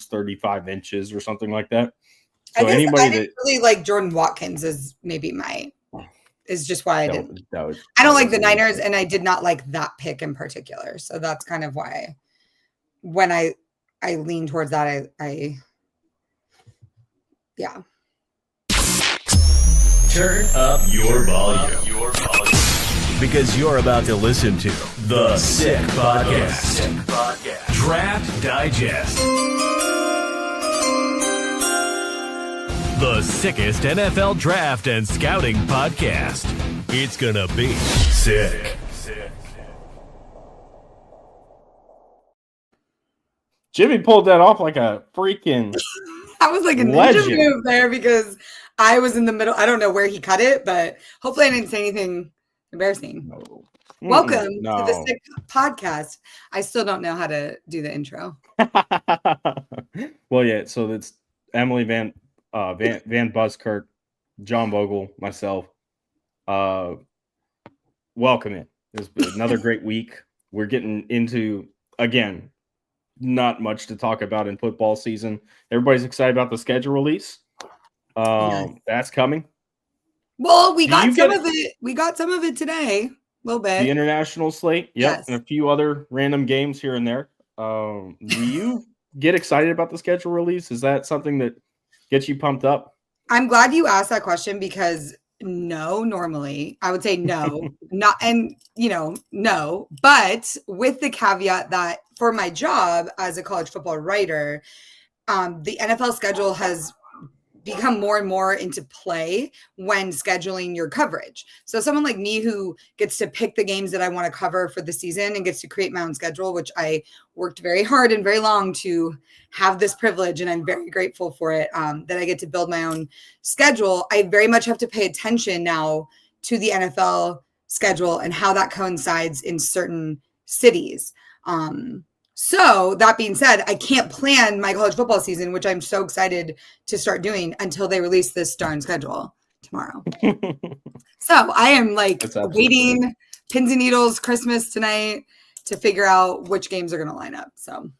35 inches or something like that. I So guess anybody I didn't really like Jordan Watkins is just why I didn't. I don't like the Niners, and I did not like that pick in particular. So that's kind of why when I lean towards that, yeah. Turn up your volume. Because you're about to listen to The Sick Podcast. Draft Digest. The sickest NFL draft and scouting podcast. It's gonna be sick. Jimmy pulled that off like a freaking That was like a ninja move there because I was in the middle. I don't know where he cut it, but hopefully I didn't say anything embarrassing. No. Welcome to the Sick Podcast. I still don't know how to do the intro. Well, yeah, so it's Emily Van Buskirk, John Vogel, myself. Welcome in. It's been another great week. We're getting into, again, not much to talk about in football season. Everybody's excited about the schedule release. That's coming. Well, we got some of it. We got some of it today. A little bit. The international slate, yes. And a few other random games here and there. Do you get excited about the schedule release? Is that something that gets you pumped up? I'm glad you asked that question because no, normally I would say no, not, and no, but with the caveat that for my job as a college football writer, the NFL schedule has become more and more into play when scheduling your coverage. So someone like me who gets to pick the games that I want to cover for the season and gets to create my own schedule, which I worked very hard and very long to have this privilege. And I'm very grateful for it, that I get to build my own schedule. I very much have to pay attention now to the NFL schedule and how that coincides in certain cities. So that being said, I can't plan my college football season, which I'm so excited to start doing until they release this darn schedule tomorrow. So I am like waiting pins and needles Christmas tonight to figure out which games are going to line up. So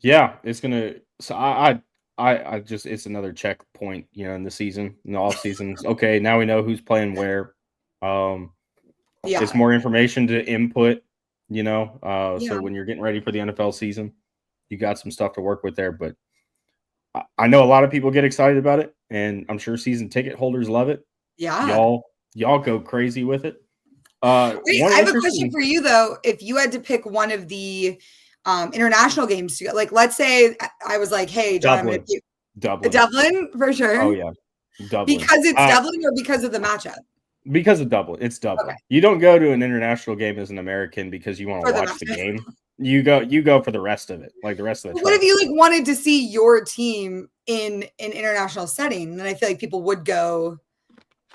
yeah, it's going to, so I just, it's another checkpoint, in the season, in the off seasons. Okay. Now we know who's playing where. It's more information to input. So when you're getting ready for the NFL season, you got some stuff to work with there. But I know a lot of people get excited about it, and I'm sure season ticket holders love it. Yeah, y'all go crazy with it. Wait, I have a question for you though. If you had to pick one of the international games, like let's say I was like, "Hey, John, Dublin for sure." Oh yeah, Dublin because it's Dublin or because of the matchup. Because of Dublin. It's Dublin. Okay. You don't go to an international game as an American because you want to watch the game. You go for the rest of it, like the rest of the What if you wanted to see your team in an international setting? Then I feel like people would go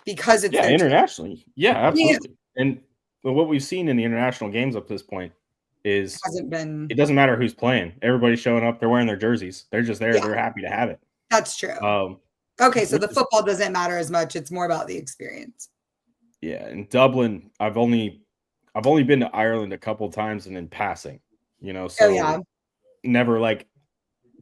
because it's internationally. Team. Yeah, absolutely. Yeah. And what we've seen in the international games up to this point is it doesn't matter who's playing. Everybody's showing up. They're wearing their jerseys. They're just there. Yeah. They're happy to have it. That's true. Okay, so the football doesn't matter as much. It's more about the experience. Yeah, in Dublin, I've only been to Ireland a couple times and in passing, so never like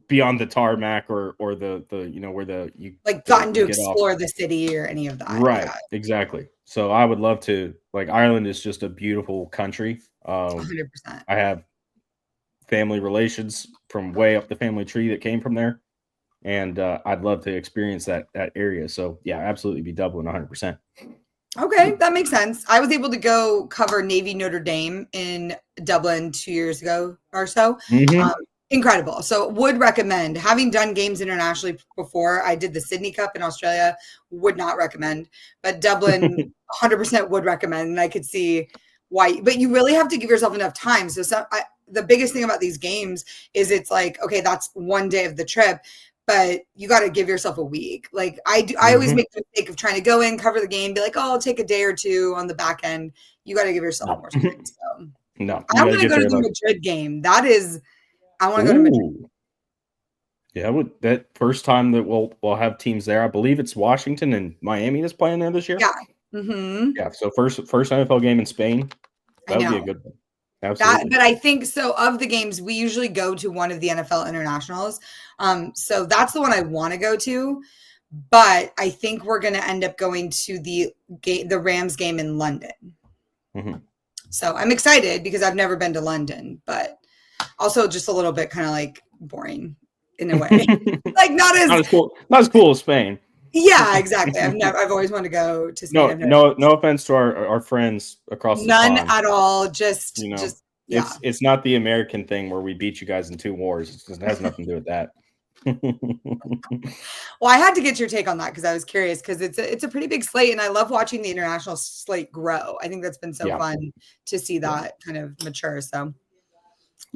beyond the tarmac or the where you like gotten to explore the city or any of that. Right, exactly. So I would love to. Like Ireland is just a beautiful country. 100%. I have family relations from way up the family tree that came from there, and I'd love to experience that area. So yeah, absolutely be Dublin 100%. Okay, that makes sense. I was able to go cover Navy Notre Dame in Dublin 2 years ago or so. Mm-hmm. Incredible. So would recommend. Having done games internationally before, I did the Sydney Cup in Australia, would not recommend. But Dublin 100% would recommend. And I could see why. But you really have to give yourself enough time. So the biggest thing about these games is it's like, okay, that's one day of the trip. But you got to give yourself a week. Like I always make the mistake of trying to go in, cover the game, be like, oh, I'll take a day or two on the back end. You got to give yourself more time. So no, I want to go to the Madrid game. I want to go to Madrid. Yeah, that first time that we'll have teams there. I believe it's Washington and Miami that's playing there this year. Yeah. Mm-hmm. Yeah. So first NFL game in Spain. That would be a good one. Absolutely. But I think so. Of the games, we usually go to one of the NFL internationals. So that's the one I want to go to. But I think we're going to end up going to the Rams game in London. Mm-hmm. So I'm excited because I've never been to London, but also just a little bit kind of like boring in a way. Like not as cool as Spain. Yeah, exactly. I've always wanted to go to Spain. No offense to our friends across the pond. None at all. Just yeah. It's not the American thing where we beat you guys in 2 wars. It has nothing to do with that. Well, I had to get your take on that because I was curious because it's a pretty big slate, and I love watching the international slate grow. I think that's been so fun to see that kind of mature. So,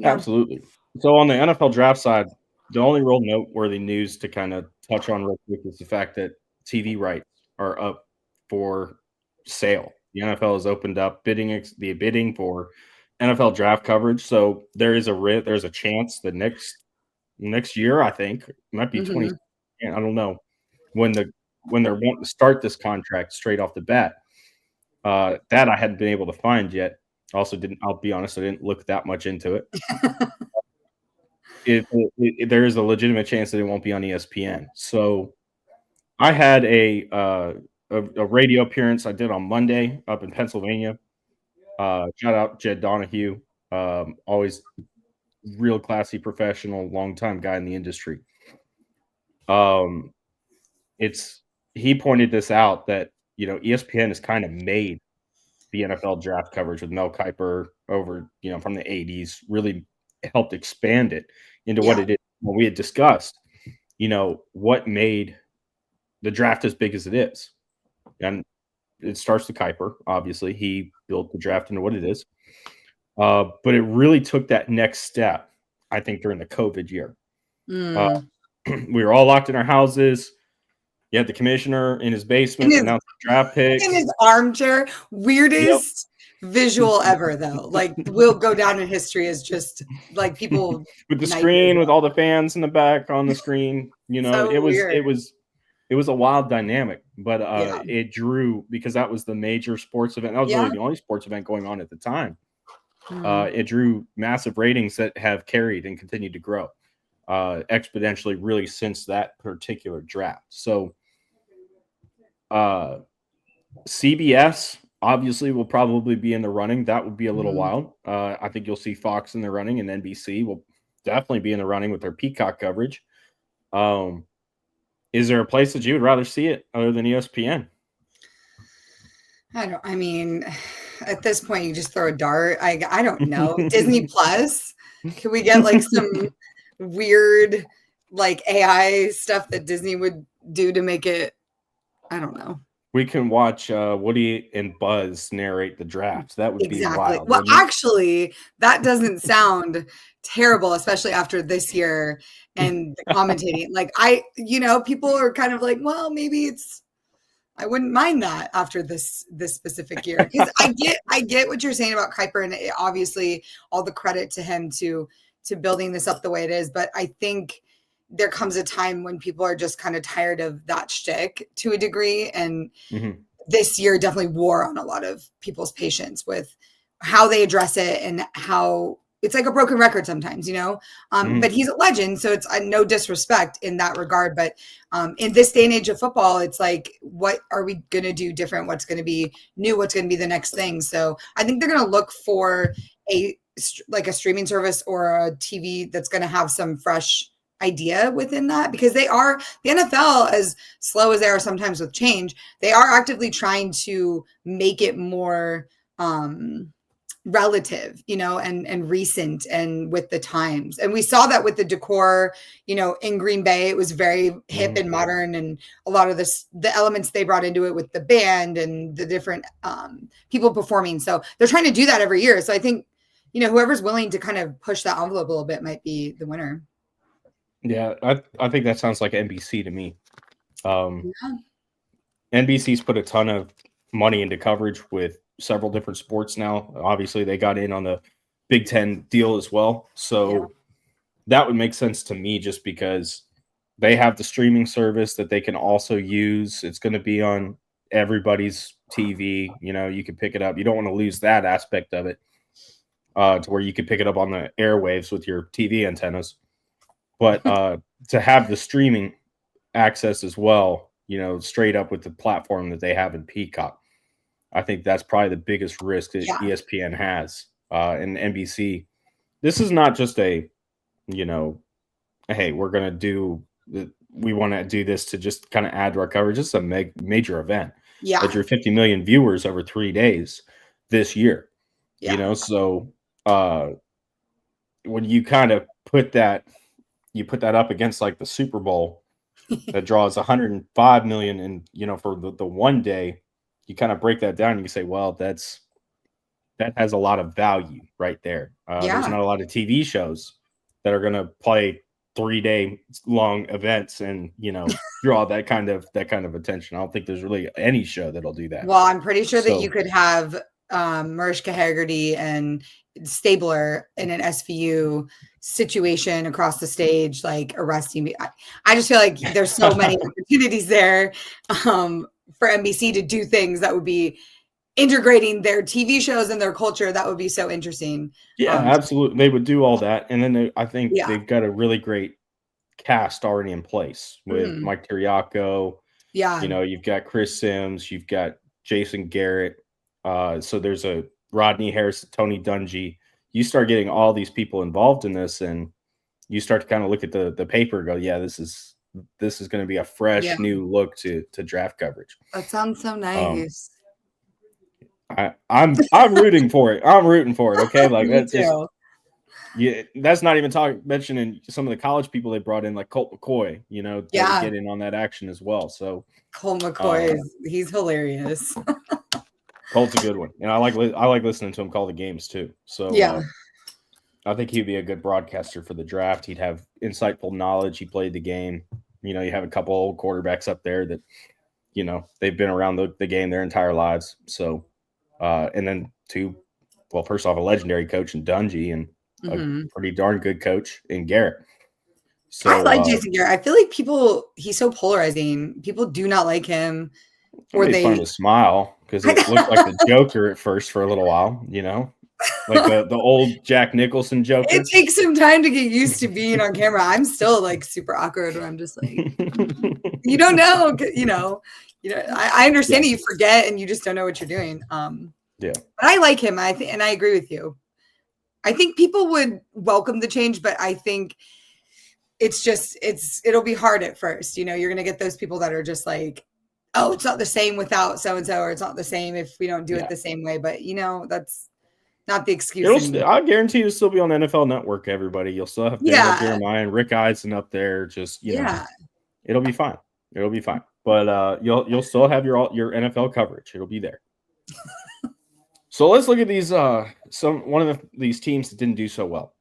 absolutely. So on the NFL draft side, the only real noteworthy news to kind of touch on real quick is the fact that TV rights are up for sale. The NFL has opened up the bidding for NFL draft coverage. So there's a chance the next year, I think, it might be 20. I don't know when they're wanting to start this contract straight off the bat. That I hadn't been able to find yet. Also, I'll be honest, I didn't look that much into it. There is a legitimate chance that it won't be on ESPN. So I had a radio appearance I did on Monday up in Pennsylvania. Shout out Jed Donahue, always real classy professional, longtime guy in the industry. He pointed this out that ESPN has kind of made the NFL draft coverage with Mel Kiper over from the 80s, really helped expand it into what it is. When we had discussed what made the draft as big as it is, and it starts with Kiper. Obviously, he built the draft into what it is, but it really took that next step, I think, during the COVID year. We were all locked in our houses. You had the commissioner in his basement announcing draft picks. In his armchair. Weirdest visual ever, though. Like, we'll go down in history as just like people with the screen with all the fans in the back on the screen. So it was a wild dynamic, but it drew because that was the major sports event. That was really the only sports event going on at the time. It drew massive ratings that have carried and continued to grow exponentially really since that particular draft. So CBS obviously will probably be in the running. That would be a little wild. I think you'll see Fox in the running, and NBC will definitely be in the running with their Peacock coverage. Is there a place that you would rather see it other than ESPN? I mean, at this point, you just throw a dart. I don't know. Disney Plus? Can we get like some weird like AI stuff that Disney would do to make it? I don't know. We can watch Woody and Buzz narrate the drafts. That would be wild. Well, actually, that doesn't sound terrible, especially after this year and the commentating. Like people are kind of like, well, maybe I wouldn't mind that after this specific year. Because I get what you're saying about Kuiper, and obviously all the credit to him to building this up the way it is. But I think there comes a time when people are just kind of tired of that shtick to a degree. And this year definitely wore on a lot of people's patience with how they address it and how it's like a broken record sometimes, but he's a legend. So it's no disrespect in that regard. But in this day and age of football, it's like, what are we going to do different? What's going to be new? What's going to be the next thing? So I think they're going to look for a streaming service or a TV that's going to have some fresh idea within that, because the NFL, as slow as they are sometimes with change, they are actively trying to make it more relative, and recent and with the times. And we saw that with the decor, in Green Bay, it was very hip and modern, and a lot of the elements they brought into it with the band and the different people performing. So they're trying to do that every year. So I think, whoever's willing to kind of push that envelope a little bit might be the winner. Yeah, I think that sounds like NBC to me. NBC's put a ton of money into coverage with several different sports now. Obviously, they got in on the Big Ten deal as well. So that would make sense to me just because they have the streaming service that they can also use. It's going to be on everybody's TV. You can pick it up. You don't want to lose that aspect of it. to where you could pick it up on the airwaves with your TV antennas. But to have the streaming access as well, straight up with the platform that they have in Peacock, I think that's probably the biggest risk that ESPN has and NBC. This is not just a, hey, we're going to do we want to do this to just kind of add to our coverage. This is a major event. Yeah. That drew 50 million viewers over 3 days this year. Yeah. So when you kind of put that up against like the Super Bowl that draws 105 million and, for the one day, you kind of break that down and you say, well, that has a lot of value right there. There's not a lot of TV shows that are going to play 3-day long events and draw that kind of attention. I don't think there's really any show that'll do that. Well, I'm pretty sure that you could have Mariska Hargitay and Stabler in an SVU situation across the stage, like arresting me. I just feel like there's so many opportunities there for NBC to do things that would be integrating their TV shows and their culture. That would be so interesting. Yeah, absolutely. They would do all that. And then I think they've got a really great cast already in place with Mike Tiriaco. Yeah. You've got Chris Sims, you've got Jason Garrett. So there's a Rodney Harris, Tony Dungy. You start getting all these people involved in this and you start to kind of look at the paper and go, yeah, this is going to be a fresh new look to draft coverage. That sounds so nice. I'm rooting for it. I'm rooting for it. Okay. Like that's just, that's not even mentioning some of the college people they brought in, like Colt McCoy, get in on that action as well. So Colt McCoy he's hilarious. Colt's a good one. And I like listening to him call the games too. So I think he'd be a good broadcaster for the draft. He'd have insightful knowledge. He played the game. You have a couple old quarterbacks up there that, they've been around the game their entire lives. So, and then first off, a legendary coach in Dungy and a pretty darn good coach in Garrett. So I like Jason Garrett. I feel like he's so polarizing. People do not like him. Or they fun of a smile because it looked like the Joker at first for a little while, like the old Jack Nicholson Joker. It takes some time to get used to being on camera. I'm still like super awkward when I'm just like, you don't know, I understand that you forget and you just don't know what you're doing. But I like him. And I agree with you. I think people would welcome the change, but I think it'll be hard at first. You're going to get those people that are just like, oh, it's not the same without so-and-so, or it's not the same if we don't do it the same way. But, that's not the excuse. I guarantee you'll still be on NFL Network, everybody. You'll still have Jeremiah and Rick Eisen up there. Just, it'll be fine. It'll be fine. But you'll still have your NFL coverage. It'll be there. So let's look at these these teams that didn't do so well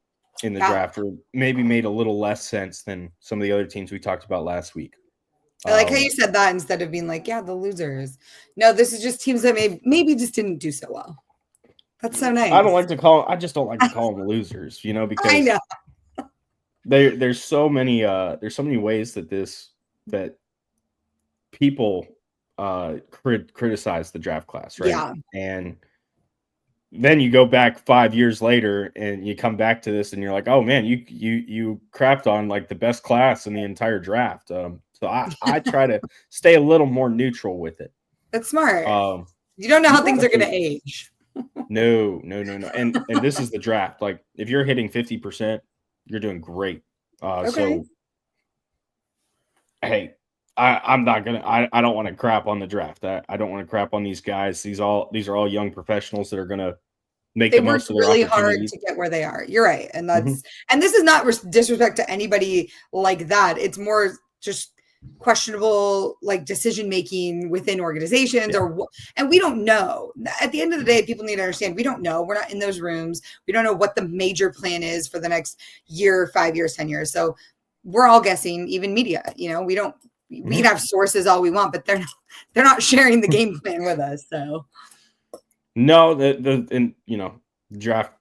in the draft, or maybe made a little less sense than some of the other teams we talked about last week. I like how you said that instead of being like, the losers. No, this is just teams that maybe just didn't do so well. That's so nice. I just don't like to call them losers, because I know. there's so many ways that people criticize the draft class, right? Yeah. And then you go back 5 years later and you come back to this and you're like, oh man, you crapped on like the best class in the entire draft. So I try to stay a little more neutral with it. That's smart. You don't know how things are going to age. No. And this is the draft. Like if you're hitting 50%, you're doing great. Okay. So, hey, I'm not gonna. I don't want to crap on the draft. I don't want to crap on these guys. These are all young professionals that are gonna make the most of their really hard to get where they are. You're right, and that's and this is not disrespect to anybody like that. It's more just questionable like decision making within organizations and we don't know. At the end of the day, people need to understand we don't know. We're not in those rooms. We don't know what the major plan is for the next year, 5 years, 10 years. So we're all guessing, even media. We don't. We can have sources all we want, but they're not sharing the game plan with us. So no, draft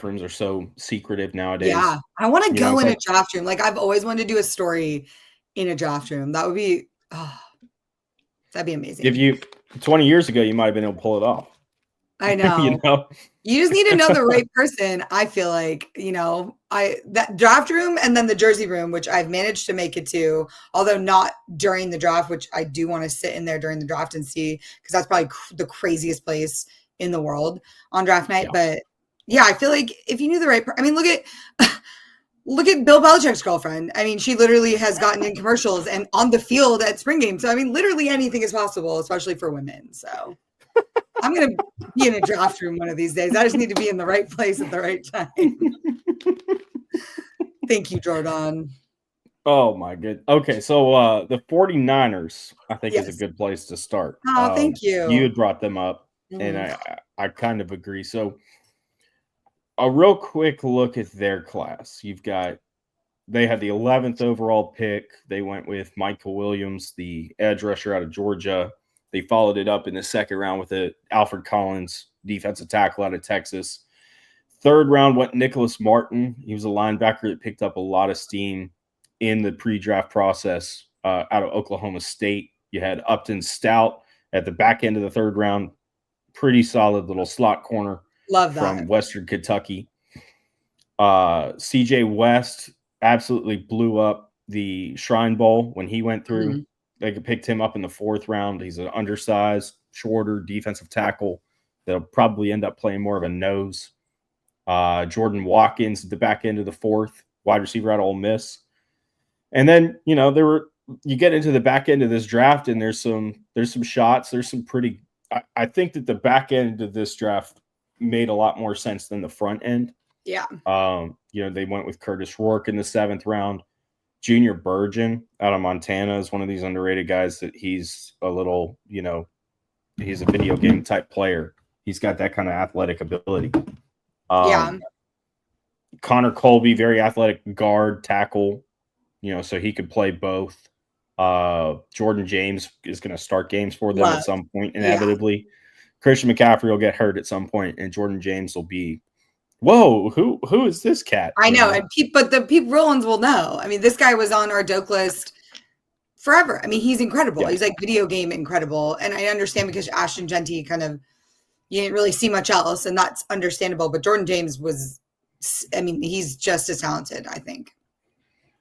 rooms are so secretive nowadays. Yeah, I want to go in a draft room. Like I've always wanted to do a story in a draft room. That would be that'd be amazing. If 20 years ago, you might have been able to pull it off. I know. You know, you just need to know the right person. I feel like, that draft room and then the jersey room, which I've managed to make it to, although not during the draft, which I do want to sit in there during the draft and see, because that's probably the craziest place in the world on draft night. Yeah. But yeah, I feel like if you knew the right I mean, look at Bill Belichick's girlfriend. I mean, she literally has gotten in commercials and on the field at spring games. So I mean, literally anything is possible, especially for women. So I'm going to be in a draft room one of these days. I just need to be in the right place at the right time. Thank you, Jordan. Oh, my good. Okay, so the 49ers, I think, is a Yes. good place to start. Oh, thank you. You had brought them up, and I kind of agree. So a real quick look at their class. They had the 11th overall pick. They went with Michael Williams, the edge rusher out of Georgia. They followed it up in the second round with Alfred Collins, defensive tackle out of Texas. Third round went Nicholas Martin. He was a linebacker that picked up a lot of steam in the pre-draft process out of Oklahoma State. You had Upton Stout at the back end of the third round. Pretty solid little slot corner. Love that. From Western Kentucky. CJ West absolutely blew up the Shrine Bowl when he went through. Mm-hmm. They picked him up in the fourth round. He's an undersized, shorter defensive tackle that'll probably end up playing more of a nose. Jordan Watkins at the back end of the fourth, wide receiver out of Ole Miss. And then, you get into the back end of this draft and there's some shots. There's some pretty, I think that the back end of this draft made a lot more sense than the front end. Yeah. They went with Curtis Rourke in the 7th round. Junior Burgeon out of Montana is one of these underrated guys that he's a little, he's a video game type player. He's got that kind of athletic ability. Connor Colby, very athletic guard, tackle, so he could play both. Jordan James is going to start games for them at some point, inevitably. Yeah. Christian McCaffrey will get hurt at some point, and Jordan James will be, whoa, who is this cat? I know, but the real ones will know. I mean, this guy was on our Doak list forever. I mean, he's incredible. Yeah. He's like video game incredible. And I understand because Ashton Genty you didn't really see much else, and that's understandable. But Jordan James he's just as talented, I think.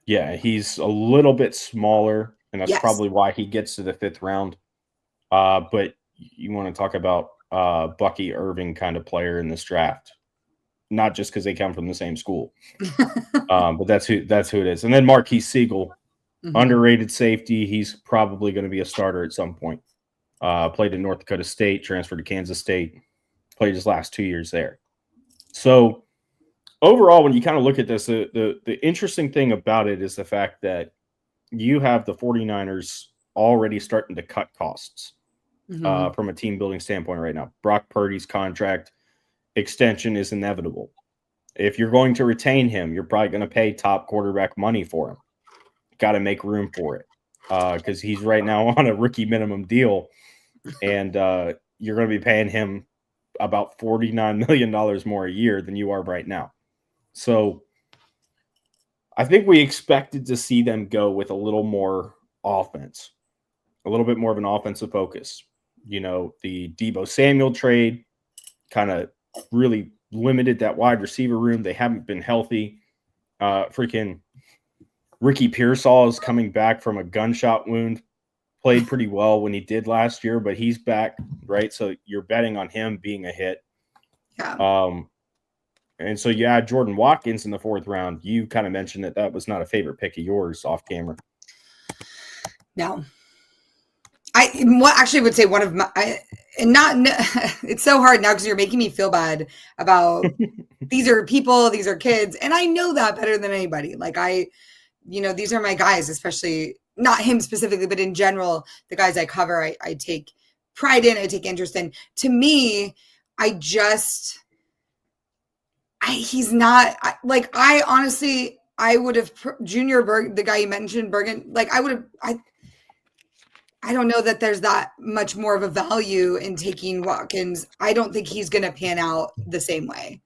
Yeah, he's a little bit smaller, and that's probably why he gets to the 5th round. But you want to talk about Bucky Irving kind of player in this draft. Not just because they come from the same school, but that's who it is. And then Marquise Siegel, underrated safety. He's probably going to be a starter at some point. Played in North Dakota State, transferred to Kansas State, played his last 2 years there. So overall, when you kind of look at this, the interesting thing about it is the fact that you have the 49ers already starting to cut costs from a team building standpoint right now. Brock Purdy's contract extension is inevitable. If you're going to retain him, you're probably going to pay top quarterback money for him. Got to make room for it because he's right now on a rookie minimum deal, and you're going to be paying him about $49 million more a year than you are right now. So I think we expected to see them go with a little more offense, a little bit more of an offensive focus. The Deebo Samuel trade kind of really limited that wide receiver room. They haven't been healthy. Freaking Ricky Pearsall is coming back from a gunshot wound. Played pretty well when he did last year, but he's back, right? So you're betting on him being a hit. Yeah. And so you add Jordan Watkins in the 4th round. You kind of mentioned that was not a favorite pick of yours off camera. No. I actually would say one of my it's so hard now because you're making me feel bad about these are people, these are kids, and I know that better than anybody. Like these are my guys, especially not him specifically, but in general, the guys I cover, I take pride in, I take interest in. To me, he's not I honestly, I would have Junior the guy you mentioned, Bergen, I don't know that there's that much more of a value in taking Watkins. I don't think he's going to pan out the same way.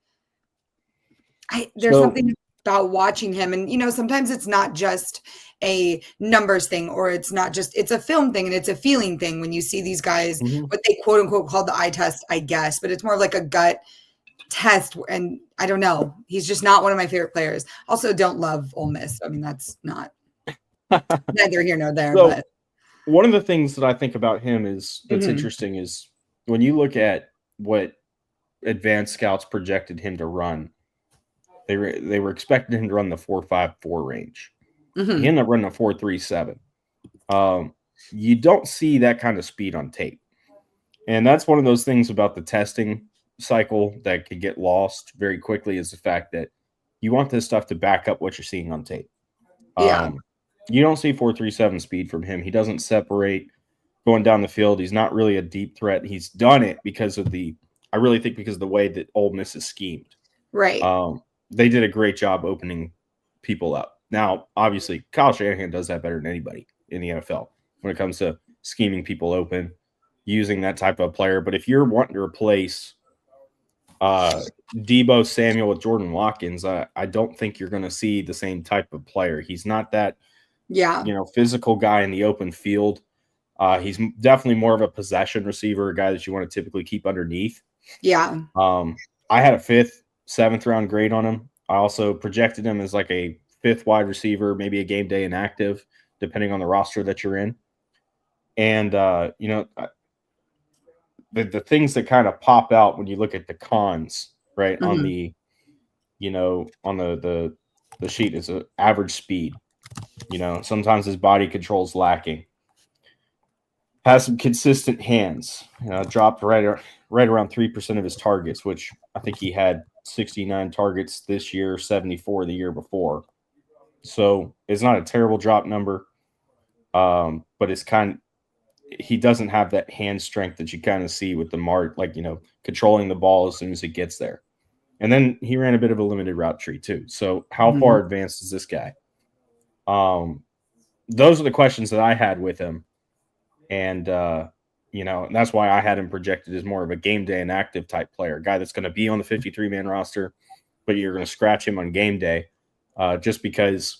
There's something about watching him. And, sometimes it's not just a numbers thing, or it's not just, it's a film thing and it's a feeling thing when you see these guys, what they quote unquote call the eye test, I guess, but it's more like a gut test. And I don't know. He's just not one of my favorite players. Also don't love Ole Miss. I mean, that's not neither here nor there, So, but one of the things that I think about him is that's interesting is when you look at what advanced scouts projected him to run, they were expecting him to run the 4.54 range. He ended up running a 4.37. You don't see that kind of speed on tape, and that's one of those things about the testing cycle that could get lost very quickly, is the fact that you want this stuff to back up what you're seeing on tape. You don't see 4.37 speed from him. He doesn't separate going down the field. He's not really a deep threat. He's done it because of the way that Ole Miss is schemed. right. They did a great job opening people up. Now, obviously, Kyle Shanahan does that better than anybody in the NFL when it comes to scheming people open, using that type of player. But if you're wanting to replace Debo Samuel with Jordan Watkins, I don't think you're going to see the same type of player. He's not that physical guy in the open field. He's definitely more of a possession receiver, a guy that you want to typically keep underneath. Yeah. I had a 5th, 7th round grade on him. I also projected him as like a 5th wide receiver, maybe a game day inactive, depending on the roster that you're in. And, the things that kind of pop out when you look at the cons, right, on the, on the sheet is an average speed. Sometimes his body control is lacking. Has some consistent hands. Dropped right around 3% of his targets, which I think he had 69 targets this year, 74 the year before. So it's not a terrible drop number, but it's he doesn't have that hand strength that you kind of see with the controlling the ball as soon as it gets there. And then he ran a bit of a limited route tree too. So how far advanced is this guy? Those are the questions that I had with him. And, that's why I had him projected as more of a game day inactive type player, a guy that's going to be on the 53-man roster, but you're going to scratch him on game day just because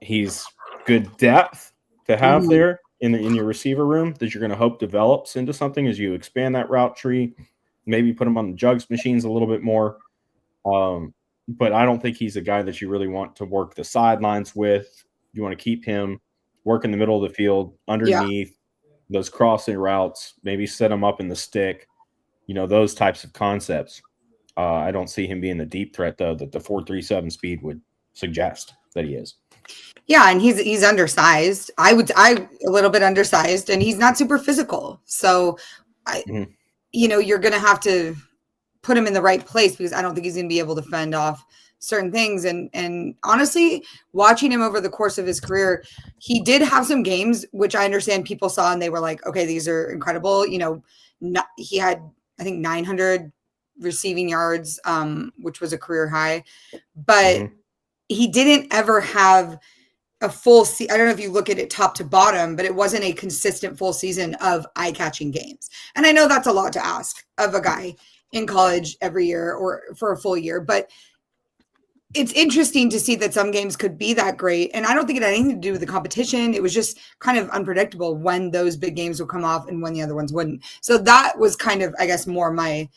he's good depth to have there in your receiver room that you're going to hope develops into something as you expand that route tree, maybe put him on the jugs machines a little bit more. But I don't think he's a guy that you really want to work the sidelines with. You want to keep him work in the middle of the field underneath. Those crossing routes, maybe set him up in the stick, those types of concepts. I don't see him being the deep threat, though, that the 4.37 speed would suggest that he is. Yeah, and he's undersized. I a little bit undersized, and he's not super physical. So, you're going to have to put him in the right place because I don't think he's going to be able to fend off certain things. And honestly, watching him over the course of his career, he did have some games, which I understand people saw and they were like, okay, these are incredible. He had, I think 900 receiving yards, which was a career high, but he didn't ever have a full season. I don't know if you look at it top to bottom, but it wasn't a consistent full season of eye-catching games. And I know that's a lot to ask of a guy in college every year or for a full year, but it's interesting to see that some games could be that great. And I don't think it had anything to do with the competition. It was just kind of unpredictable when those big games would come off and when the other ones wouldn't. So that was kind of, I guess, more my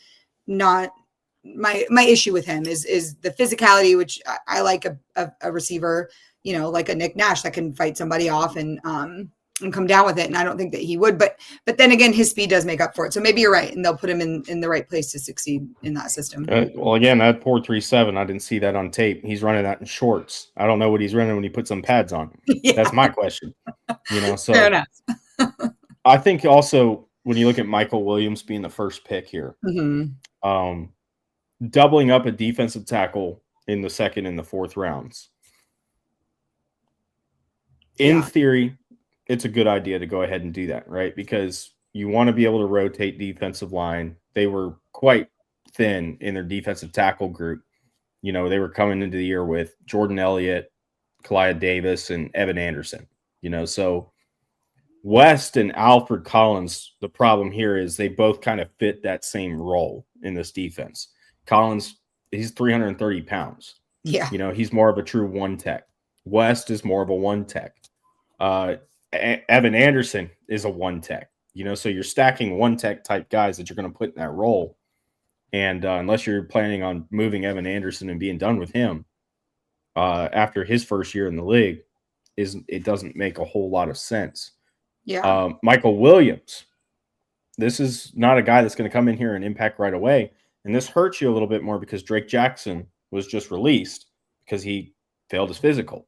issue with him is the physicality, which I like a receiver, like a Nick Nash that can fight somebody off and come down with it. And I don't think that he would, but then again, his speed does make up for it. So maybe you're right. And they'll put him in the right place to succeed in that system. Well, again, that 4.37, I didn't see that on tape. He's running that in shorts. I don't know what he's running when he puts some pads on. Yeah. That's my question. So fair enough. I think also when you look at Michael Williams being the first pick here, doubling up a defensive tackle in the 2nd and the 4th rounds. In theory, it's a good idea to go ahead and do that, right? Because you want to be able to rotate defensive line. They were quite thin in their defensive tackle group. They were coming into the year with Jordan Elliott, Kalia Davis, and Evan Anderson. So West and Alfred Collins, the problem here is they both kind of fit that same role in this defense. Collins, he's 330 pounds. Yeah. He's more of a true one tech. West is more of a one tech. Evan Anderson is a one tech. So you're stacking one tech type guys that you're going to put in that role. And unless you're planning on moving Evan Anderson and being done with him after his first year in the league, it doesn't make a whole lot of sense. Yeah. Michael Williams, this is not a guy that's going to come in here and impact right away. And this hurts you a little bit more because Drake Jackson was just released because he failed his physical.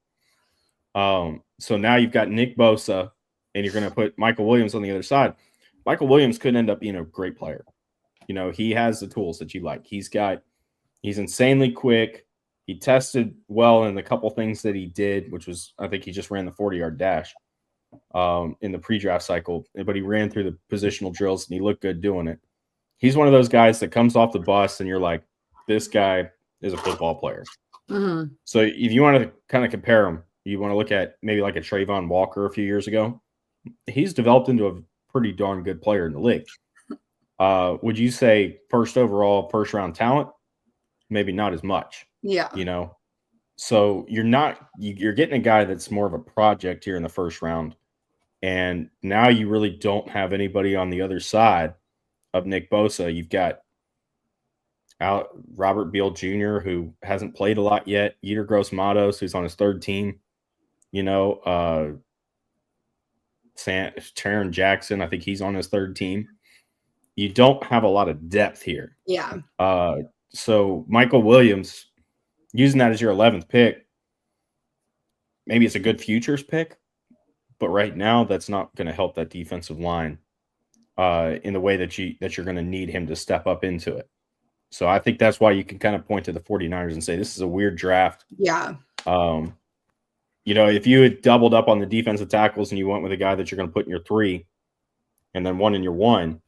So now you've got Nick Bosa, and you're going to put Michael Williams on the other side. Michael Williams could end up being a great player. He has the tools that you like. He's insanely quick. He tested well in the couple things that he did, which was, I think he just ran the 40-yard dash in the pre-draft cycle, but he ran through the positional drills and he looked good doing it. He's one of those guys that comes off the bus and you're like, this guy is a football player. Mm-hmm. So if you want to kind of compare him, you want to look at maybe like a Trayvon Walker a few years ago. He's developed into a pretty darn good player in the league. Would you say first overall, first round talent? Maybe not as much. Yeah. So you're getting a guy that's more of a project here in the first round. And now you really don't have anybody on the other side of Nick Bosa. You've got Robert Beal Jr., who hasn't played a lot yet. Yetur Gross-Matos, who's on his third team. Taron Jackson, I think he's on his third team. You don't have a lot of depth here. Yeah. So Michael Williams, using that as your 11th pick, maybe it's a good futures pick, but right now that's not going to help that defensive line in the way that you're going to need him to step up into it. So I think that's why you can kind of point to the 49ers and say this is a weird draft. Yeah. If you had doubled up on the defensive tackles and you went with a guy that you're going to put in your 3 and then one in your 1,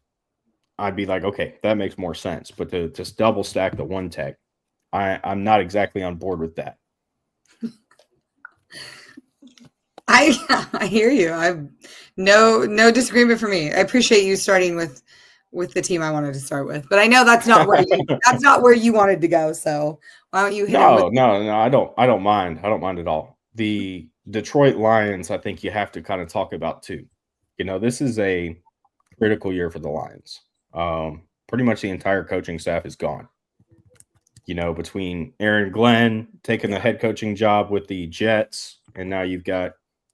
I'd be like, okay, that makes more sense. But to just double stack the one tech, I'm not exactly on board with that. I hear you. I've no disagreement for me. I appreciate you starting with the team I wanted to start with, but I know that's not where you wanted to go. So why don't you hit No, I don't mind. I don't mind at all. The Detroit Lions, I think you have to kind of talk about too. This is a critical year for the Lions. Pretty much the entire coaching staff is gone. Between Aaron Glenn taking the head coaching job with the Jets, and now you've got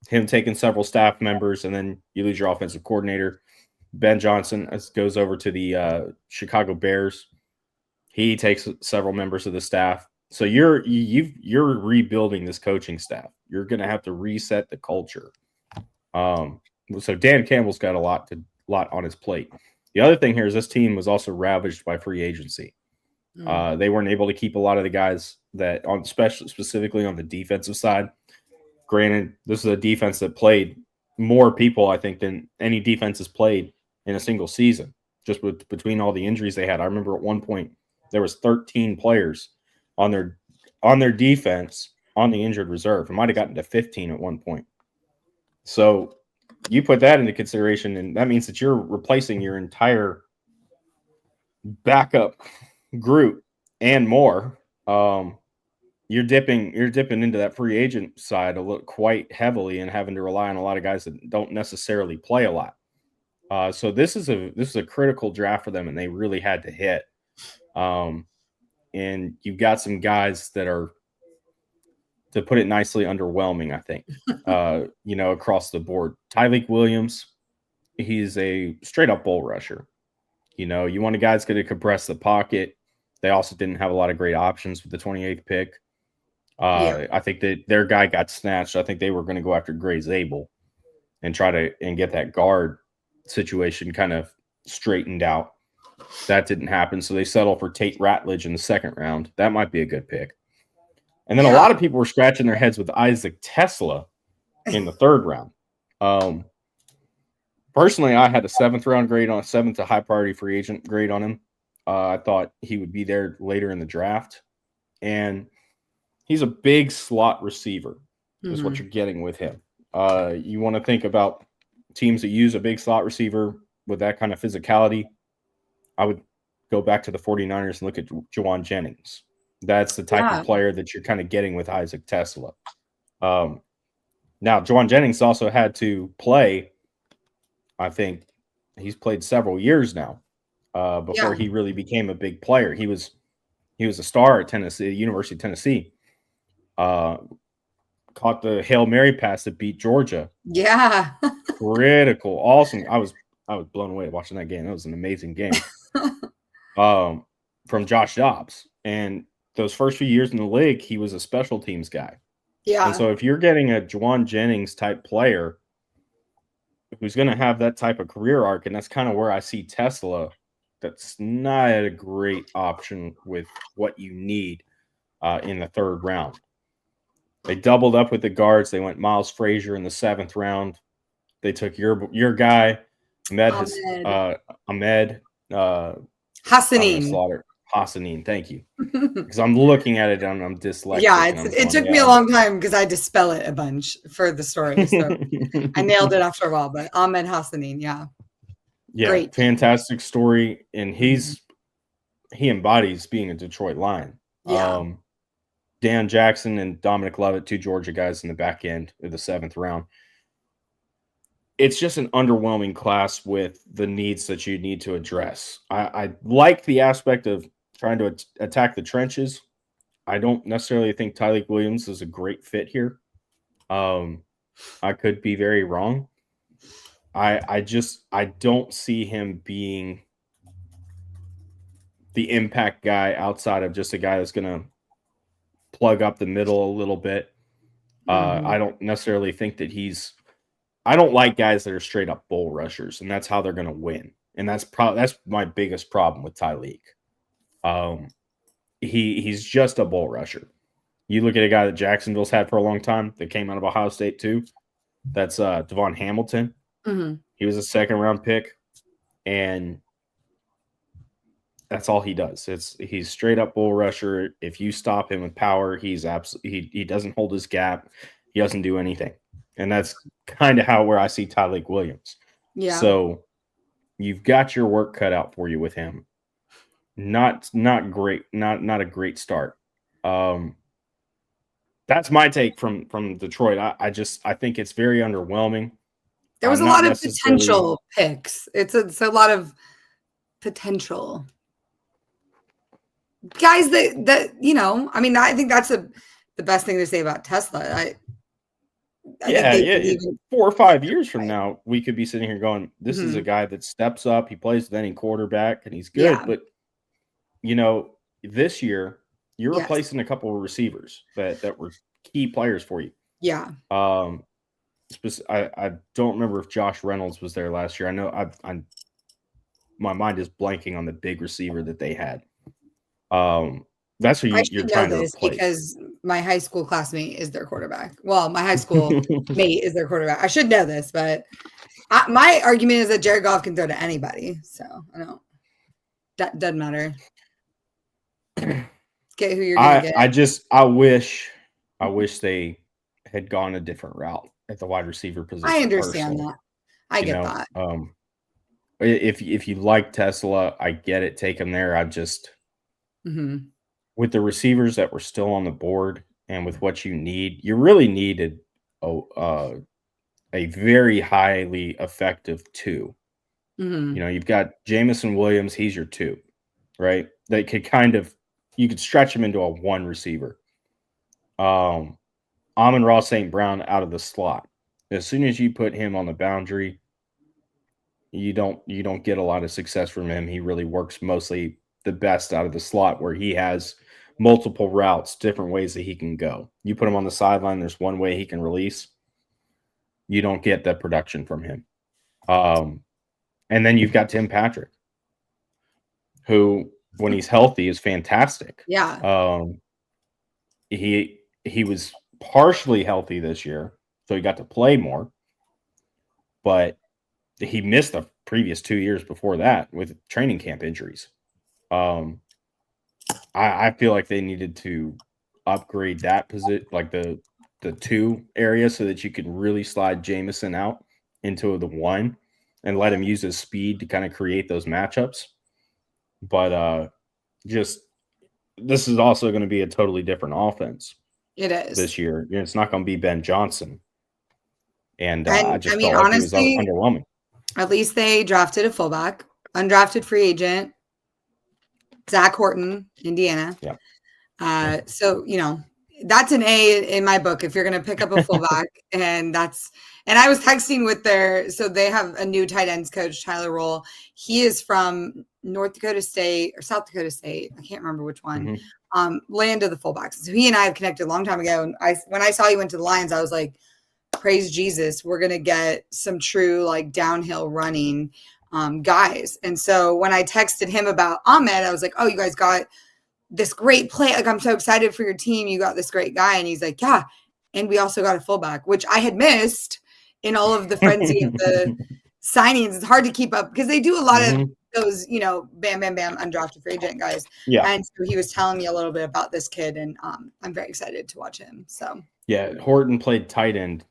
him taking several staff members, and then you lose your offensive coordinator. Ben Johnson goes over to the Chicago Bears. He takes several members of the staff. So you're rebuilding this coaching staff. You're going to have to reset the culture. So Dan Campbell's got a lot on his plate. The other thing here is this team was also ravaged by free agency. They weren't able to keep a lot of the guys that specifically on the defensive side. Granted, this is a defense that played more people, I think, than any defense has played in a single season, just between all the injuries they had. I remember at one point there was 13 players on their defense on the injured reserve. It might have gotten to 15 at one point. So you put that into consideration, and that means that you're replacing your entire backup group and more. You're dipping into that free agent side quite heavily and having to rely on a lot of guys that don't necessarily play a lot. So this is a critical draft for them, and they really had to hit. And you've got some guys that are, to put it nicely, underwhelming, I think, across the board. Tyreek Williams, he's a straight up bull rusher. You want a guy that's going to compress the pocket. They also didn't have a lot of great options with the 28th pick. I think that their guy got snatched. I think they were going to go after Gray Zabel and try and get that guard situation kind of straightened out. That didn't happen. So they settled for Tate Ratledge in the second round. That might be a good pick. And then a lot of people were scratching their heads with Isaac Tesla in the third round. Personally, I had a seventh to high priority free agent grade on him. I thought he would be there later in the draft. And he's a big slot receiver, is what you're getting with him. You want to think about teams that use a big slot receiver with that kind of physicality. I would go back to the 49ers and look at Juwan Jennings. That's the type of player that you're kind of getting with Isaac Tesla. Now, Juwan Jennings also had to play, I think he's played several years now before he really became a big player. He was a star at Tennessee, University of Tennessee. Caught the Hail Mary pass that beat Georgia. Yeah. Critical. Awesome. I was blown away watching that game. That was an amazing game. From Josh Dobbs. And those first few years in the league, he was a special teams guy. Yeah. And so if you're getting a Juwan Jennings type player who's going to have that type of career arc, and that's kind of where I see Tesla, that's not a great option with what you need in the third round. They doubled up with the guards. They went Miles Frazier in the 7th round. They took your guy, Ahmed Hassanin. Thank you. Because I'm looking at it and I'm dyslexic. Yeah, it took me a long time because I had to spell it a bunch for the story. So I nailed it after a while, but Ahmed Hassanin, yeah. Yeah, great. Fantastic story. And he embodies being a Detroit Lion. Yeah. Dan Jackson and Dominic Lovett, 2 Georgia guys in the back end of the 7th round. It's just an underwhelming class with the needs that you need to address. I like the aspect of trying to attack the trenches. I don't necessarily think Tyleik Williams is a great fit here. I could be very wrong. I don't see him being the impact guy outside of just a guy that's going to plug up the middle a little bit. I don't necessarily think that I don't like guys that are straight up bull rushers, and that's how they're going to win. And that's my biggest problem with Tyleik. He's just a bull rusher. You look at a guy that Jacksonville's had for a long time that came out of Ohio State too. That's Devon Hamilton. Mm-hmm. He was a 2nd round pick, and that's all he does. He's straight up bull rusher. If you stop him with power, he doesn't hold his gap. He doesn't do anything. And that's kind of where I see Tyleik Williams. Yeah. So you've got your work cut out for you with him. Not great. Not a great start. That's my take from Detroit. I think it's very underwhelming. There was a lot of potential picks. It's a lot of potential guys that I mean, I think that's the best thing to say about Tesla. I think 4 or 5 years from now, we could be sitting here going, this is a guy that steps up. He plays with any quarterback, and he's good. Yeah. But, this year, you're replacing a couple of receivers that were key players for you. Yeah. I don't remember if Josh Reynolds was there last year. I know my mind is blanking on the big receiver that they had. That's who you're trying to replace. Because my high school classmate is their quarterback. Well, my high school mate is their quarterback. I should know this, but my argument is that Jared Goff can throw to anybody. So that doesn't matter. Get who you're going to get. I wish they had gone a different route at the wide receiver position. I understand that. I get that. If you like Tesla, I get it. Take him there. With the receivers that were still on the board and with what you need, you really needed a very highly effective 2. You've got Jamison Williams. He's your 2, right? They could you could stretch him into a 1 receiver. Amon-Ra St. Brown out of the slot. As soon as you put him on the boundary, you don't get a lot of success from him. He really works mostly the best out of the slot where he has multiple routes, different ways that he can go. You put him on the sideline, there's one way he can release. You don't get that production from him. And then you've got Tim Patrick, who, when he's healthy, is fantastic. Yeah. He was partially healthy this year, so he got to play more. But he missed the previous 2 years before that with training camp injuries. I feel like they needed to upgrade that position, like the 2 area, so that you could really slide Jamison out into the 1 and let him use his speed to kind of create those matchups. But this is also going to be a totally different offense. It is this year. It's not going to be Ben Johnson. And I just mean, felt like honestly, he was underwhelming. At least they drafted a fullback, undrafted free agent, Zach Horton, Indiana. Yeah. So, that's an A in my book if you're going to pick up a fullback. And I was texting with so they have a new tight ends coach, Tyler Roll. He is from North Dakota State or South Dakota State. I can't remember which one. Land of the fullbacks. So he and I have connected a long time ago. And when I saw he went to the Lions, I was like, praise Jesus, we're going to get some true like downhill running guys. And so when I texted him about Ahmed, I was like, oh, you guys got this great play. Like, I'm so excited for your team. You got this great guy. And he's like, yeah. And we also got a fullback, which I had missed in all of the frenzy of the signings. It's hard to keep up because they do a lot of those, bam, bam, bam, undrafted free agent guys. Yeah. And so he was telling me a little bit about this kid, and I'm very excited to watch him. So yeah, Horton played tight end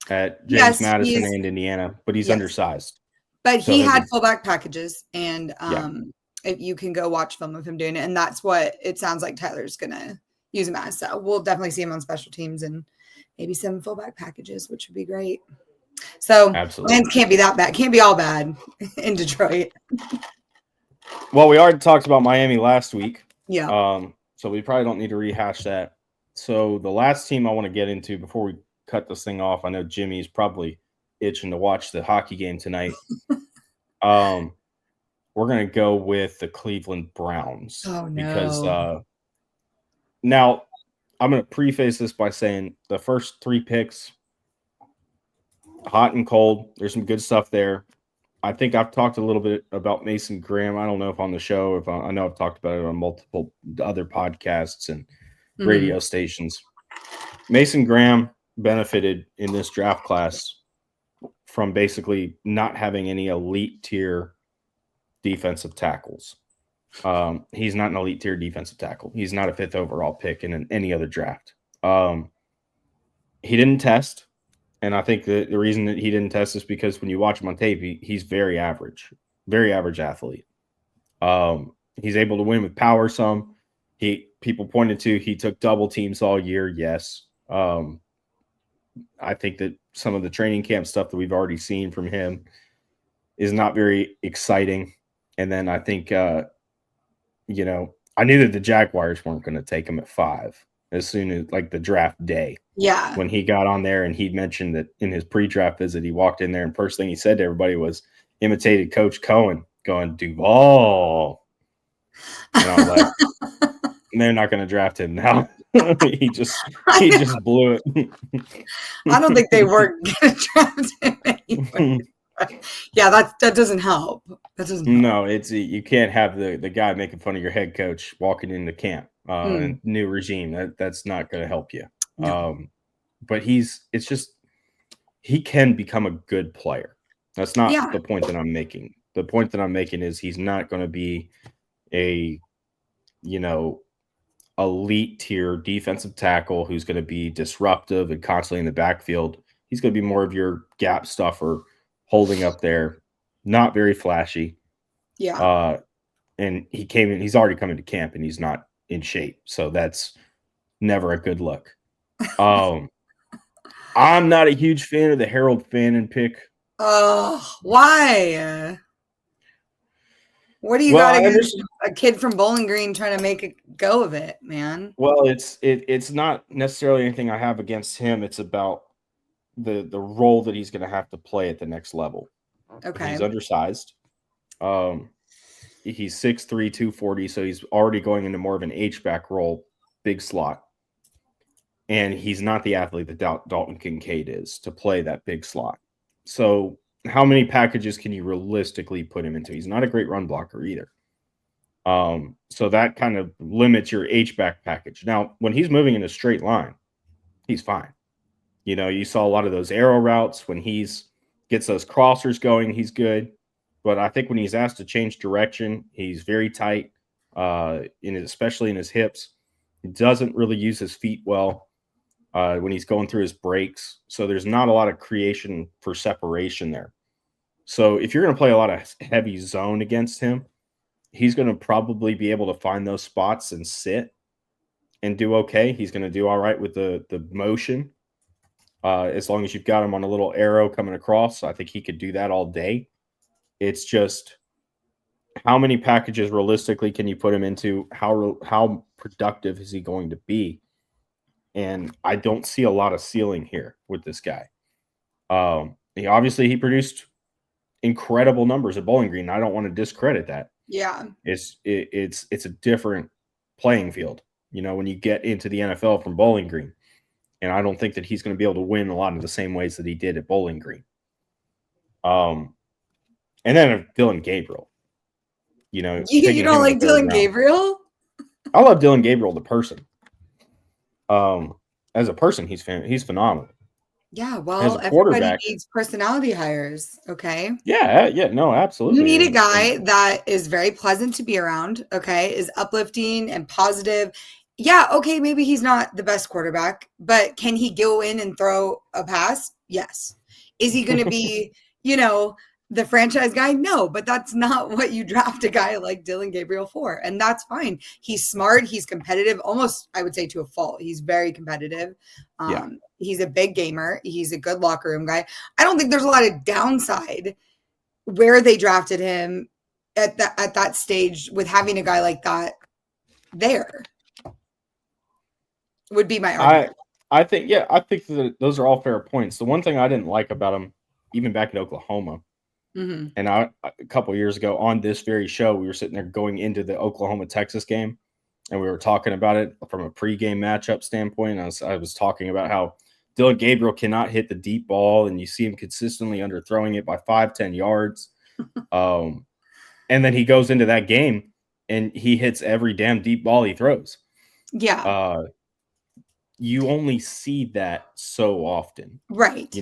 at James Madison and Indiana, but he's undersized. But he had fullback packages, and if you can go watch film of him doing it, and that's what it sounds like Tyler's gonna use him as. So we'll definitely see him on special teams and maybe some fullback packages, which would be great. So Lions can't be that bad. Can't be all bad in Detroit. Well, we already talked about Miami last week. Yeah. So we probably don't need to rehash that. So the last team I want to get into before we cut this thing off, I know Jimmy's probably itching to watch the hockey game tonight. We're going to go with the Cleveland Browns. Oh, no. Because now I'm going to preface this by saying the first 3 picks, hot and cold. There's some good stuff there. I think I've talked a little bit about Mason Graham. I don't know if on the show, I know I've talked about it on multiple other podcasts and radio stations. Mason Graham benefited in this draft class from basically not having any elite tier defensive tackles. He's not an elite tier defensive tackle. He's not a 5th overall pick in any other draft. He didn't test. And I think the reason that he didn't test is because when you watch him on tape, he's very average athlete. He's able to win with power some. People pointed to he took double teams all year. Yes. I think that some of the training camp stuff that we've already seen from him is not very exciting. And then I think, I knew that the Jaguars weren't going to take him at 5 as soon as like the draft day. Yeah. When he got on there and he mentioned that in his pre-draft visit, he walked in there and first thing he said to everybody was imitated Coach Cohen going, Duval. And I was like, they're not going to draft him now. he just blew it. I don't think they were going to draft him anyway. Yeah, that doesn't help. That doesn't help. No, you can't have the guy making fun of your head coach walking into camp. New regime. That's not going to help you. No. But he can become a good player. That's not the point that I'm making. The point that I'm making is he's not going to be a, elite tier defensive tackle who's going to be disruptive and constantly in the backfield. He's going to be more of your gap stuffer, holding up there, not very flashy. Yeah. And he's already come into camp and he's not in shape. So that's never a good look. I'm not a huge fan of the Harold Fannin pick. Oh, why? What do you got against a kid from Bowling Green trying to make a go of it, man? Well, it's not necessarily anything I have against him. It's about the role that he's going to have to play at the next level. Okay. He's undersized. He's 6'3", 240, so he's already going into more of an H-back role, big slot. And he's not the athlete that Dalton Kincaid is to play that big slot. So how many packages can you realistically put him into? He's not a great run blocker either. So that kind of limits your H-back package. Now, when he's moving in a straight line, he's fine. You saw a lot of those arrow routes. When gets those crossers going, he's good. But I think when he's asked to change direction, he's very tight, especially in his hips. He doesn't really use his feet well when he's going through his breaks. So there's not a lot of creation for separation there. So if you're going to play a lot of heavy zone against him, he's going to probably be able to find those spots and sit and do okay. He's going to do all right with the motion. As long as you've got him on a little arrow coming across, I think he could do that all day. It's just how many packages realistically can you put him into? How productive is he going to be? And I don't see a lot of ceiling here with this guy. He produced incredible numbers at Bowling Green. I don't want to discredit that. Yeah, it's a different playing field, when you get into the NFL from Bowling Green. And I don't think that he's going to be able to win a lot of the same ways that he did at Bowling Green. And then Dylan Gabriel. You don't like Dylan Gabriel? I love Dylan Gabriel, the person. As a person, he's phenomenal. Yeah, well, everybody needs personality hires, okay? Yeah, no, absolutely. You need a guy that is very pleasant to be around, okay, is uplifting and positive. Yeah, okay, maybe he's not the best quarterback, but can he go in and throw a pass? Yes. Is he going to be, the franchise guy? No, but that's not what you draft a guy like Dylan Gabriel for. And that's fine. He's smart. He's competitive, almost, I would say, to a fault. He's very competitive. He's a big gamer. He's a good locker room guy. I don't think there's a lot of downside where they drafted him at that stage with having a guy like that there. Would be my argument. I think that those are all fair points. The one thing I didn't like about him, even back in Oklahoma, and a couple of years ago on this very show, we were sitting there going into the Oklahoma-Texas game, and we were talking about it from a pregame matchup standpoint. I was talking about how Dylan Gabriel cannot hit the deep ball, and you see him consistently underthrowing it by 5-10 yards. And then he goes into that game, and he hits every damn deep ball he throws. Yeah. You only see that so often. Right.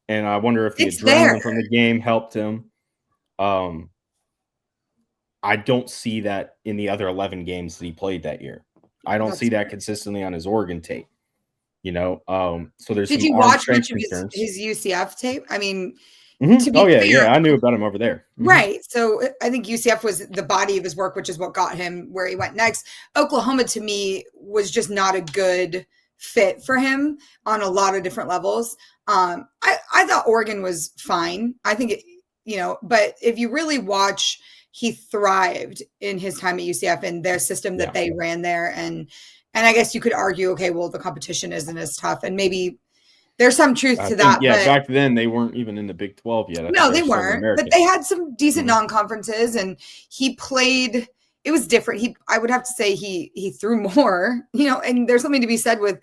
And I wonder if the adrenaline from the game helped him. I don't see that in the other 11 games that he played that year. I don't see that consistently on his Oregon tape. So there's. Did you watch much of his UCF tape? I mean, fair, I knew about him over there. Right. So I think UCF was the body of his work, which is what got him where he went next. Oklahoma, to me, was just not a good fit for him on a lot of different levels. I thought Oregon was fine. I think but if you really watch, he thrived in his time at UCF and their system that they ran there. And I guess you could argue, okay, well, the competition isn't as tough, and maybe there's some truth to that. Yeah, back then they weren't even in the Big 12 yet. No, they weren't. But they had some decent non-conferences, and he played. It was different. I would have to say he threw more. And there's something to be said with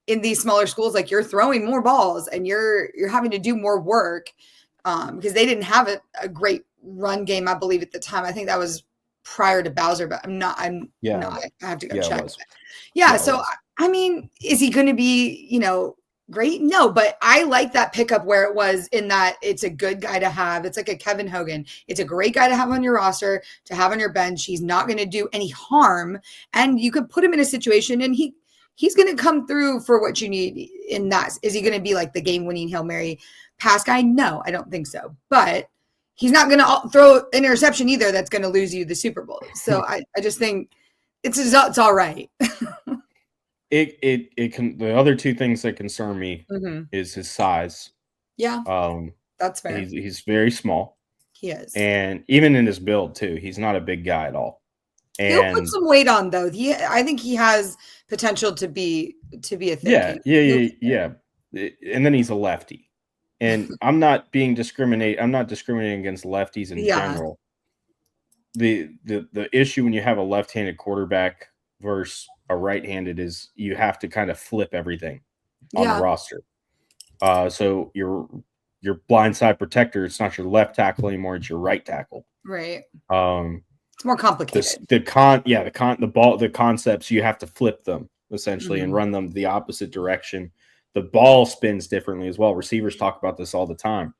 in these smaller schools, like you're throwing more balls and you're having to do more work because they didn't have a great run game, I believe, at the time. I think that was prior to Bowser, but I'm not. I have to go check. So I mean, is he going to be great? No, but I like that pickup where it was in that it's a good guy to have. It's like a Kevin Hogan. It's a great guy to have on your roster, to have on your bench. He's not going to do any harm, and you could put him in a situation and he's going to come through for what you need in that. Is he going to be like the game-winning Hail Mary pass guy? No, I don't think so. But he's not going to throw an interception either that's going to lose you the Super Bowl. So I just think it's all right. It can. The other two things that concern me is his size. Yeah, that's fair. He's very small. He is, and even in his build too, he's not a big guy at all. And he'll put some weight on though. I think he has potential to be a thing. Yeah. And then he's a lefty, and I'm not discriminating against lefties in general. The issue when you have a left-handed quarterback versus a right-handed is you have to kind of flip everything on the roster. So your blindside protector, it's not your left tackle anymore, it's your right tackle. Right. It's more complicated. The concepts, you have to flip them essentially and run them the opposite direction. The ball spins differently as well. Receivers talk about this all the time,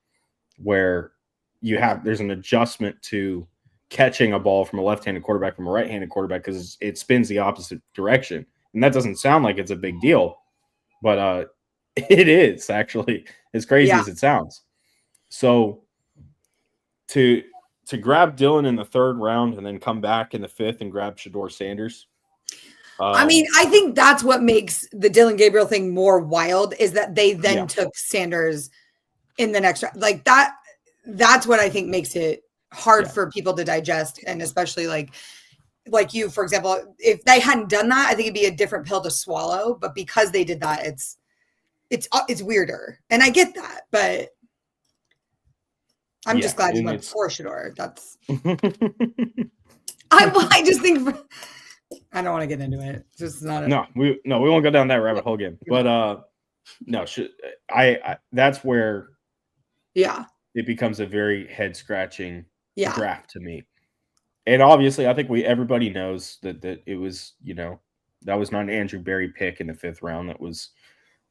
where there's an adjustment to catching a ball from a left-handed quarterback from a right-handed quarterback because it spins the opposite direction. And that doesn't sound like it's a big deal, but it is actually as crazy as it sounds. So to grab Dylan in the third round and then come back in the fifth and grab Shedeur Sanders, I mean, I think that's what makes the Dylan Gabriel thing more wild is that they then took Sanders in the next round. Like that. That's what I think makes it hard for people to digest, and especially like you, for example, if they hadn't done that, I think it'd be a different pill to swallow. But because they did that, it's weirder, and I get that, but. I'm just glad you went for Shador. That's. I just think. I don't want to get into it. It's just not. We won't go down that rabbit hole again. But no, I that's where. Yeah. It becomes a very head scratching draft to me, and obviously, I think everybody knows that it was that was not an Andrew Berry pick in the 5th round. That was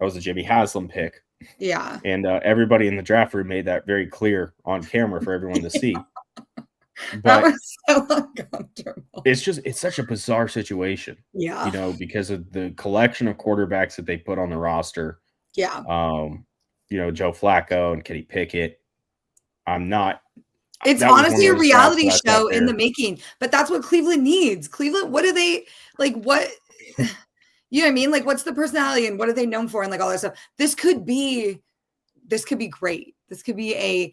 a Jimmy Haslam pick. Yeah. And everybody in the draft room made that very clear on camera for everyone to see. But that was so uncomfortable. It's such a bizarre situation. Yeah. Because of the collection of quarterbacks that they put on the roster. Yeah. Joe Flacco and Kenny Pickett. It's honestly a reality show in the making, but that's what Cleveland needs. Cleveland, what do they like? What you know what I mean? Like, what's the personality and what are they known for and like all that stuff? This could be great. This could be a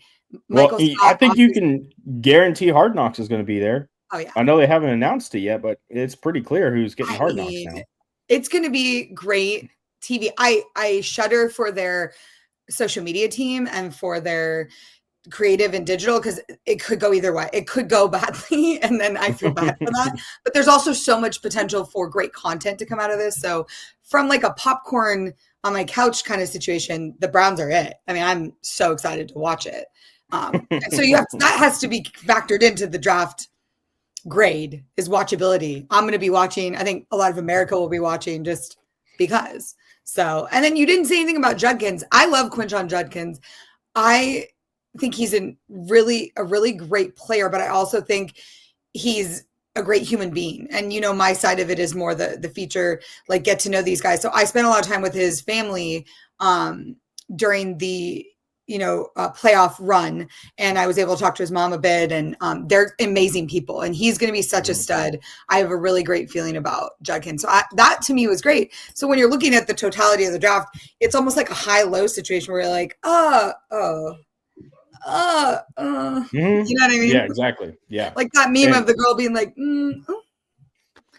Michael Scott. I think you can guarantee Hard Knocks is going to be there. Oh yeah. I know they haven't announced it yet, but it's pretty clear who's getting Hard Knocks now. It's going to be great TV. I shudder for their social media team and for their creative and digital because it could go either way. It could go badly and then I feel bad for that. But there's also so much potential for great content to come out of this. So from like a popcorn on my couch kind of situation, the Browns are it. I mean, I'm so excited to watch it. So that has to be factored into the draft grade is watchability. I'm going to be watching. I think a lot of America will be watching just because. So, and then you didn't say anything about Judkins. I love Quinshon Judkins. I think he's a really great player, but I also think he's a great human being. And, my side of it is more the feature, like get to know these guys. So I spent a lot of time with his family during the, playoff run. And I was able to talk to his mom a bit and they're amazing people and he's going to be such a stud. I have a really great feeling about Judkins. So that to me was great. So when you're looking at the totality of the draft, it's almost like a high-low situation where you're like, you know what I mean? Yeah, exactly. Yeah. Like that meme of the girl being like, oh.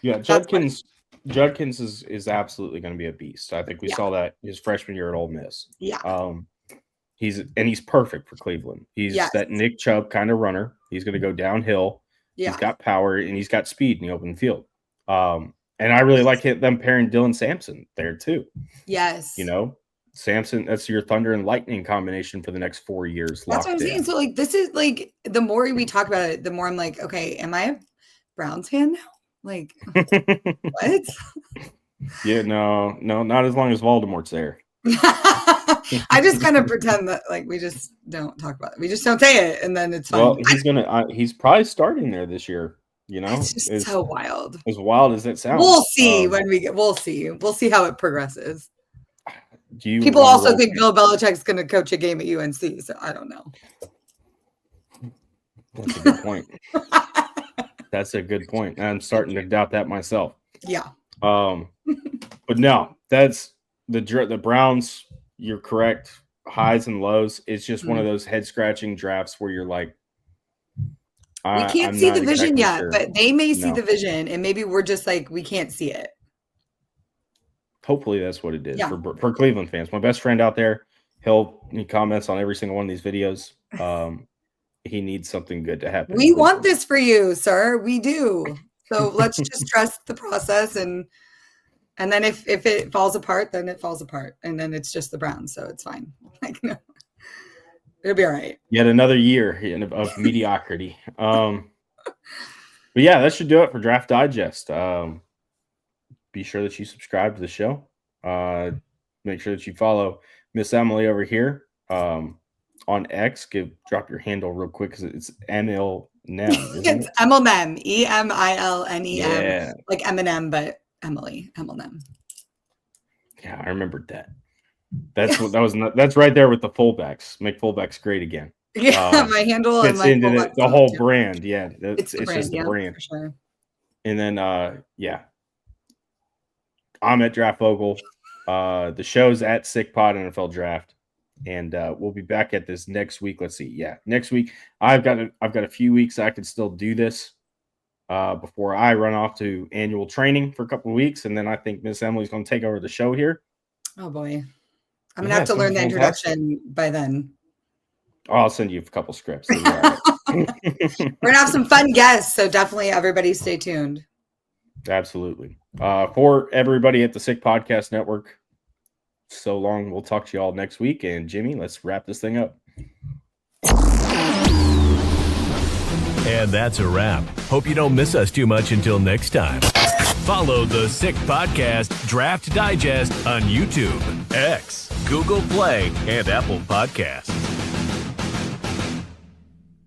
Yeah, Judkins is absolutely going to be a beast. I think we saw that his freshman year at Ole Miss. Yeah. He's perfect for Cleveland. He's that Nick Chubb kind of runner. He's going to go downhill. Yeah. He's got power and he's got speed in the open field. And I really like them pairing Dylan Sampson there too. Yes. Sampson, that's your thunder and lightning combination for the next 4 years. That's what I'm saying. So like, this is like, the more we talk about it, the more I'm like, okay, am I a Browns fan now? Like, what? Yeah, no, not as long as Voldemort's there. I just kind of pretend that like we just don't talk about it. We just don't say it, and then it's fine. Well, he's probably starting there this year. It's just so wild. As wild as it sounds. We'll see we'll see how it progresses. People also think Bill Belichick's going to coach a game at UNC, so I don't know. That's a good point. That's a good point. I'm starting to doubt that myself. Yeah. But no, that's the Browns. You're correct. Highs and lows. It's just one of those head scratching drafts where you're like, we can't see the vision yet, but they may see the vision, and maybe we're just like we can't see it. Hopefully that's what it is for Cleveland fans. My best friend out there, he comments on every single one of these videos. He needs something good to happen. We want this for you, sir. We do. So let's just trust the process, and then if it falls apart, then it falls apart, and then it's just the Browns, so it's fine. Like no, it'll be all right. Yet another year of mediocrity. But yeah, that should do it for Draft Digest. Be sure that you subscribe to the show. Make sure that you follow Miss Emily over here on X. Drop your handle real quick because it's MLNem. It's MLNem, EMILNEM, yeah. Like Eminem, but Emily, MLNem. Yeah, I remembered that. That's right there with the fullbacks. Make fullbacks great again. Yeah, my handle and my the whole brand. Yeah, it's brand, just the brand for sure. And then I'm at Draft Vogel. The show's at Sick Pod NFL Draft. And we'll be back at this next week. Let's see. Yeah, next week. I've got a few weeks I can still do this before I run off to annual training for a couple of weeks. And then I think Miss Emily's going to take over the show here. Oh, boy. I'm going to have to learn the introduction by then. I'll send you a couple scripts. So We're going to have some fun guests. So definitely everybody stay tuned. Absolutely. For everybody at the Sick Podcast Network, so long. We'll talk to you all next week. And Jimmy, let's wrap this thing up. And that's a wrap. Hope you don't miss us too much until next time. Follow the Sick Podcast Draft Digest on YouTube, X, Google Play, and Apple Podcasts.